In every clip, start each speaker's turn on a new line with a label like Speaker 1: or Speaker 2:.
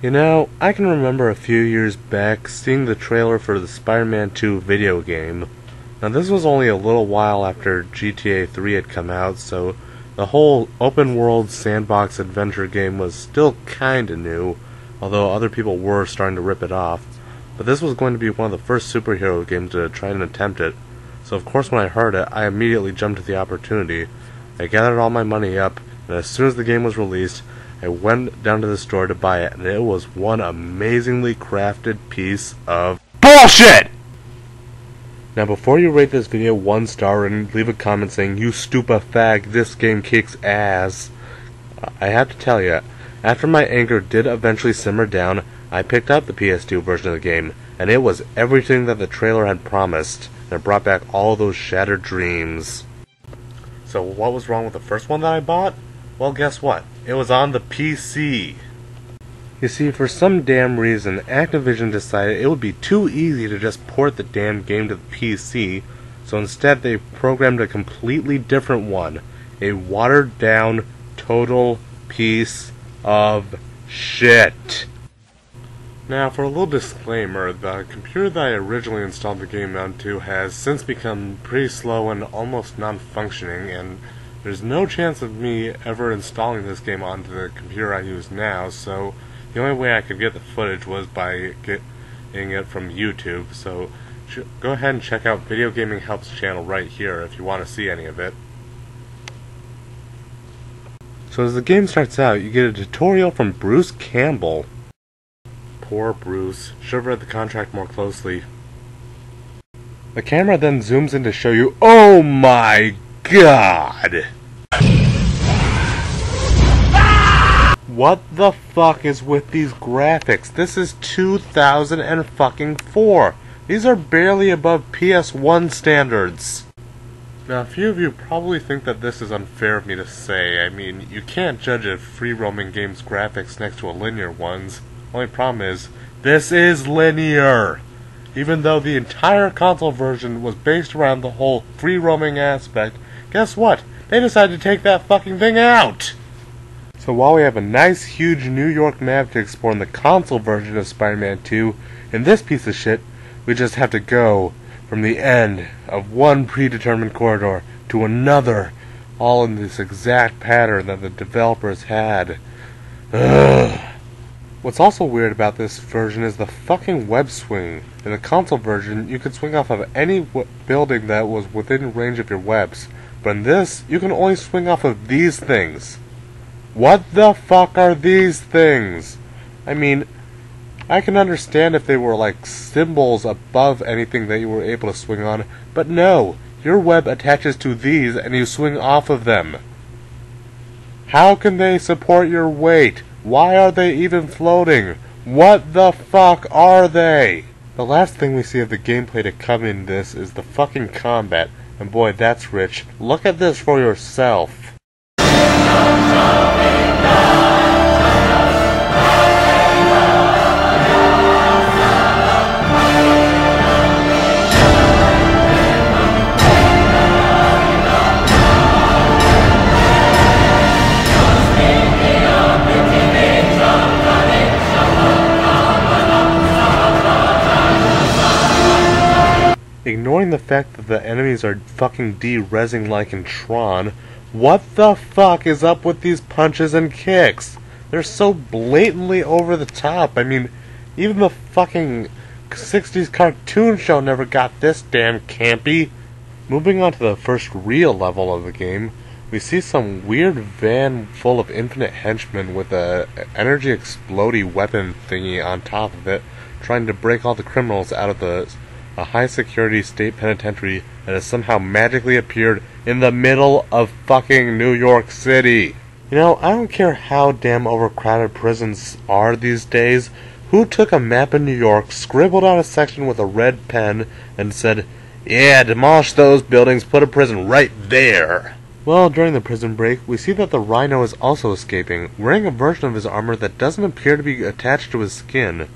Speaker 1: You know, I can remember a few years back seeing the trailer for the Spider-Man 2 video game. Now this was only a little while after GTA 3 had come out, so the whole open-world sandbox adventure game was still kinda new, although other people were starting to rip it off. But this was going to be one of the first superhero games to try and attempt it, so of course when I heard it, I immediately jumped at the opportunity. I gathered all my money up, and as soon as the game was released, I went down to the store to buy it, and it was one amazingly crafted piece of BULLSHIT! Now before you rate this video 1 star and leave a comment saying, "You stupid-fag, this game kicks ass," I have to tell you, after my anger did eventually simmer down, I picked up the PS2 version of the game, and it was everything that the trailer had promised, and it brought back all those shattered dreams. So what was wrong with the first one that I bought? Well, guess what? It was on the PC. You see, for some damn reason, Activision decided it would be too easy to just port the damn game to the PC, so instead they programmed a completely different one. A watered-down, total piece of shit. Now, for a little disclaimer, the computer that I originally installed the game onto has since become pretty slow and almost non-functioning, and there's no chance of me ever installing this game onto the computer I use now, so the only way I could get the footage was by getting it from YouTube, so go ahead and check out Video Gaming Help's channel right here if you want to see any of it. So as the game starts out, you get a tutorial from Bruce Campbell. Poor Bruce. Should have read the contract more closely. The camera then zooms in to show you, oh my God! What the fuck is with these graphics? This is 2004. These are barely above PS1 standards. Now, a few of you probably think that this is unfair of me to say. I mean, you can't judge a free-roaming game's graphics next to a linear one's. Only problem is, this is linear! Even though the entire console version was based around the whole free-roaming aspect, guess what? They decided to take that fucking thing out! So while we have a nice huge New York map to explore in the console version of Spider-Man 2, in this piece of shit, we just have to go from the end of one predetermined corridor to another, all in this exact pattern that the developers had. Ugh. What's also weird about this version is the fucking web swing. In the console version, you could swing off of any building that was within range of your webs, but in this, you can only swing off of these things. What the fuck are these things? I mean, I can understand if they were like symbols above anything that you were able to swing on, but no, your web attaches to these and you swing off of them. How can they support your weight? Why are they even floating? What the fuck are they? The last thing we see of the gameplay to come in this is the fucking combat, and boy, that's rich. Look at this for yourself. Ignoring the fact that the enemies are fucking de-rezzing like in Tron, what the fuck is up with these punches and kicks? They're so blatantly over the top. I mean, even the fucking 60s cartoon show never got this damn campy. Moving on to the first real level of the game, we see some weird van full of infinite henchmen with a energy explodey weapon thingy on top of it, trying to break all the criminals out of a high-security state penitentiary that has somehow magically appeared in the middle of fucking New York City. You know, I don't care how damn overcrowded prisons are these days. Who took a map of New York, scribbled out a section with a red pen, and said, "Yeah, demolish those buildings, put a prison right there"? Well, during the prison break, we see that the Rhino is also escaping, wearing a version of his armor that doesn't appear to be attached to his skin.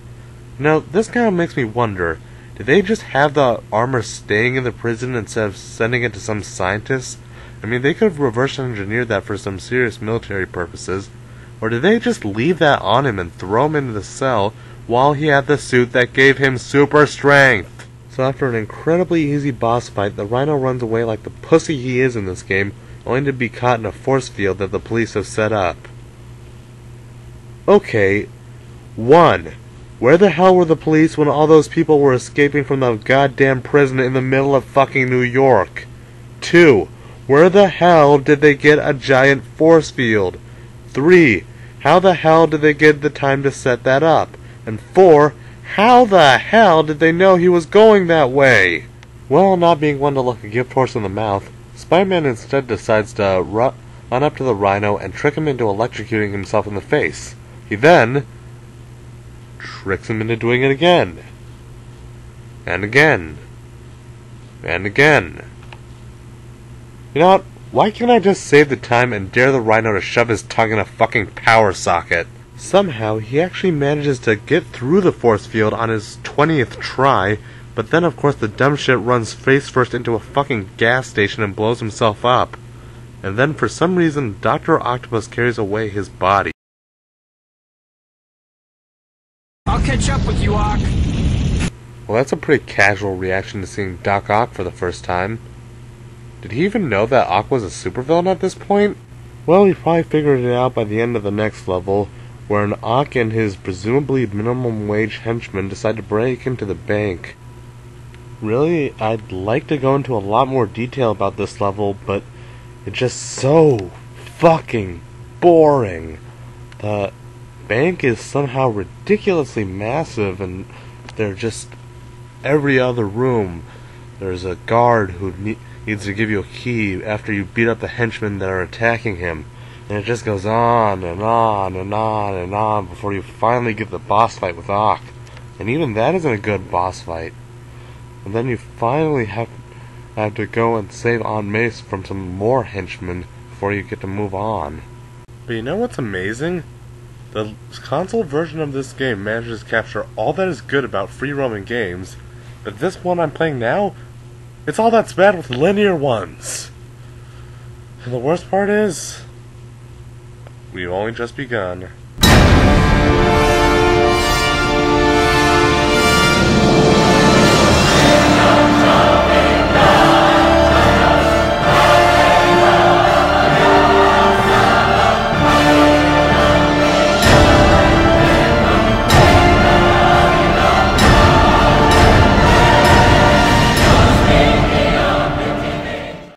Speaker 1: Now, this kind of makes me wonder, did they just have the armor staying in the prison instead of sending it to some scientists? I mean, they could have reverse engineered that for some serious military purposes. Or did they just leave that on him and throw him into the cell while he had the suit that gave him super strength? So after an incredibly easy boss fight, the Rhino runs away like the pussy he is in this game, only to be caught in a force field that the police have set up. Okay, 1. Where the hell were the police when all those people were escaping from the goddamn prison in the middle of fucking New York? 2. Where the hell did they get a giant force field? 3. How the hell did they get the time to set that up? And 4. How the hell did they know he was going that way? Well, not being one to look a gift horse in the mouth, Spider-Man instead decides to run up to the Rhino and trick him into electrocuting himself in the face. He then tricks him into doing it again. And again. And again. You know what? Why can't I just save the time and dare the Rhino to shove his tongue in a fucking power socket? Somehow, he actually manages to get through the force field on his 20th try, but then of course the dumb shit runs face first into a fucking gas station and blows himself up. And then for some reason, Dr. Octopus carries away his body.
Speaker 2: I'll catch up with you, Ock.
Speaker 1: Well, that's a pretty casual reaction to seeing Doc Ock for the first time. Did he even know that Ock was a supervillain at this point? Well, he probably figured it out by the end of the next level, where an Ock and his presumably minimum wage henchmen decide to break into the bank. Really, I'd like to go into a lot more detail about this level, but it's just so fucking boring. The bank is somehow ridiculously massive, and they're just every other room. There's a guard who needs to give you a key after you beat up the henchmen that are attacking him. And it just goes on and on and on and on before you finally get the boss fight with Ock. And even that isn't a good boss fight. And then you finally have to go and save Aunt Mace from some more henchmen before you get to move on. But you know what's amazing? The console version of this game manages to capture all that is good about free roaming games, but this one I'm playing now, it's all that's bad with linear ones. And the worst part is, we've only just begun.